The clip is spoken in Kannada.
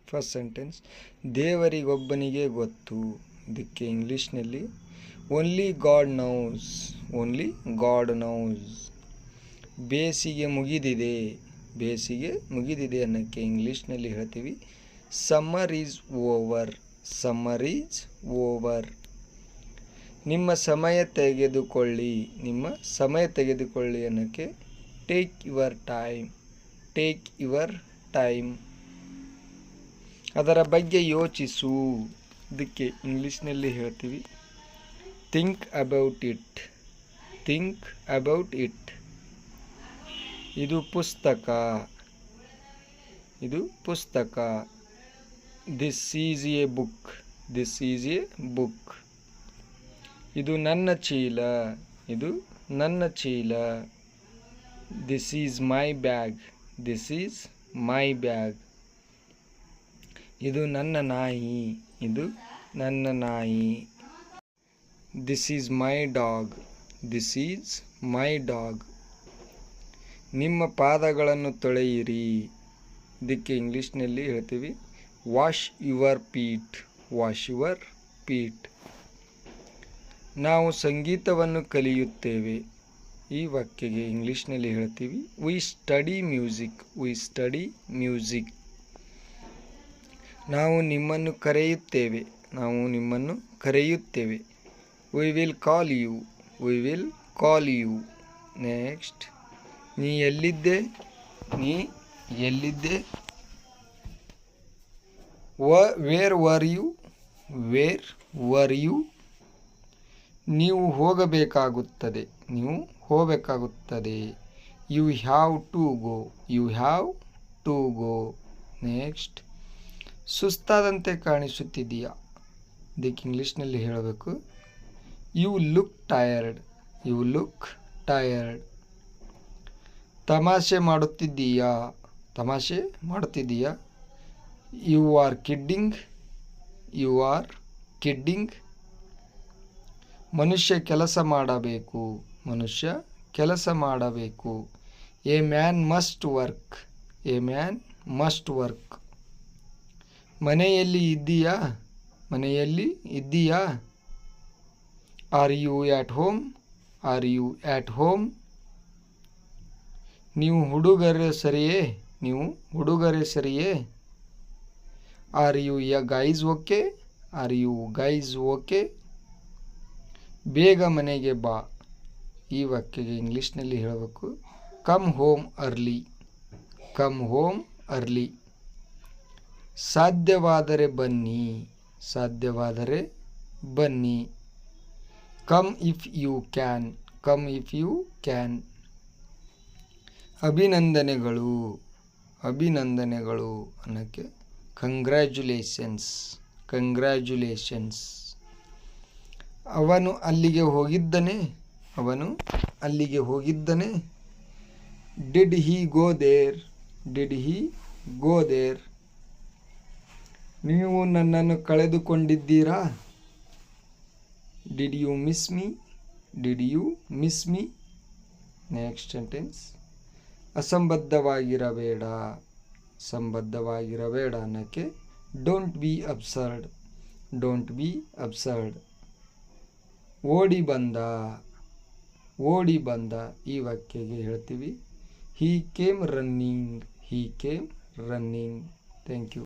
ಫಸ್ಟ್ ಸೆಂಟೆನ್ಸ್, ದೇವರಿಗೊಬ್ಬನಿಗೆ ಗೊತ್ತು. ಇದಕ್ಕೆ ಇಂಗ್ಲೀಷ್ನಲ್ಲಿ only god knows. Only god knows. ಬೇಸಿಗೆ ಮುಗಿದಿದೆ. ಬೇಸಿಗೆ ಮುಗಿದಿದೆ ಅನ್ನೋಕ್ಕೆ ಇಂಗ್ಲೀಷ್ನಲ್ಲಿ ಹೇಳ್ತೀವಿ summer is over. Summer is over. ನಿಮ್ಮ ಸಮಯ ತೆಗೆದುಕೊಳ್ಳಿ. ನಿಮ್ಮ ಸಮಯ ತೆಗೆದುಕೊಳ್ಳಿ ಅನ್ನೋಕ್ಕೆ take your time. Take your time. ಅದರ ಬಗ್ಗೆ ಯೋಚಿಸು. ಇದಕ್ಕೆ ಇಂಗ್ಲೀಷ್ನಲ್ಲಿ ಹೇಳ್ತೀವಿ think about it. Think about it. ಇದು ಪುಸ್ತಕ. ಇದು ಪುಸ್ತಕ. This is a book. This is a book. ಇದು ನನ್ನ ಚೀಲ. ಇದು ನನ್ನ ಚೀಲ. This is my bag. This is my bag. ಇದು ನನ್ನ ನಾಯಿ. ಇದು ನನ್ನ ನಾಯಿ. This is my dog. This is my dog. ನಿಮ್ಮ ಪಾದಗಳನ್ನು ತೊಳೆಯಿರಿ. ಇದಕ್ಕೆ ಇಂಗ್ಲೀಷ್ನಲ್ಲಿ ಹೇಳ್ತೀವಿ wash your feet. Wash your feet. ನಾವು ಸಂಗೀತವನ್ನು ಕಲಿಯುತ್ತೇವೆ. ಈ ವಾಕ್ಯಗೆ ಇಂಗ್ಲೀಷ್ನಲ್ಲಿ ಹೇಳ್ತೀವಿ we study music. We study music. ನಾವು ನಿಮ್ಮನ್ನು ಕರೆಯುತ್ತೇವೆ. ನಾವು ನಿಮ್ಮನ್ನು ಕರೆಯುತ್ತೇವೆ. We will call you. We will call you. Next, ನೀ ಎಲ್ಲಿದ್ದೆ? ನೀ ಎಲ್ಲಿದ್ದೆ? Where were you? Where were you? ನೀವು ಹೋಗಬೇಕಾಗುತ್ತದೆ. ನೀವು ಹೋಗಬೇಕಾಗುತ್ತದೆ. You have to go. You have to go. Next, ಸುಸ್ತಾದಂತೆ ಕಾಣಿಸುತ್ತಿದೆಯಾ? ಇದಕ್ಕೆ ಇಂಗ್ಲೀಷ್ನಲ್ಲಿ ಹೇಳಬೇಕು you look tired. You look tired. ತಮಾಷೆ ಮಾಡುತ್ತಿದ್ದೀಯಾ? ತಮಾಷೆ ಮಾಡುತ್ತಿದ್ದೀಯಾ? You are kidding. You are kidding. ಮನುಷ್ಯ ಕೆಲಸ ಮಾಡಬೇಕು. ಮನುಷ್ಯ ಕೆಲಸ ಮಾಡಬೇಕು. A man must work. A man must work. ಮನೆಯಲ್ಲಿ ಇದ್ದೀಯಾ? ಮನೆಯಲ್ಲಿ ಇದ್ದೀಯಾ? Are you at home? Are you at home? ನೀವು ಹುಡುಗರೇ ಸರಿಯೇ? ನೀವು ಹುಡುಗರೇ ಸರಿಯೇ? Are you guys okay? Are you guys okay? ಬೇಗ ಮನೆಗೆ ಬಾ. ಈ ವಾಕ್ಯಗೆ ಇಂಗ್ಲೀಷ್ನಲ್ಲಿ ಹೇಳಬೇಕು come home early. Come home early. ಸಾಧ್ಯವಾದರೆ ಬನ್ನಿ. ಸಾಧ್ಯವಾದರೆ ಬನ್ನಿ. Come if you can. Come if you can. ಅಭಿನಂದನೆಗಳು. ಅಭಿನಂದನೆಗಳು ಅನ್ನೋಕ್ಕೆ ಕಂಗ್ರ್ಯಾಚುಲೇಷನ್ಸ್. ಕಂಗ್ರ್ಯಾಚುಲೇಷನ್ಸ್. ಅವನು ಅಲ್ಲಿಗೆ ಹೋಗಿದ್ದನೇ? ಅವನು ಅಲ್ಲಿಗೆ ಹೋಗಿದ್ದನೇ? Did he go there? Did he go there? ನೀವು ನನ್ನನ್ನು ಕಳೆದುಕೊಂಡಿದ್ದೀರಾ? Did you miss me? Did you miss me? Next sentence, ಅಸಂಬದ್ಧವಾಗಿರಬೇಡ. ಅಸಂಬದ್ಧವಾಗಿರಬೇಡ ಅನ್ನೋಕ್ಕೆ don't be absurd. Don't be absurd. ಓಡಿ ಬಂದ. ಓಡಿ ಬಂದ. ಈ ವಾಕ್ಯಗೆ ಹೇಳ್ತೀವಿ he came running. He came running. Thank you.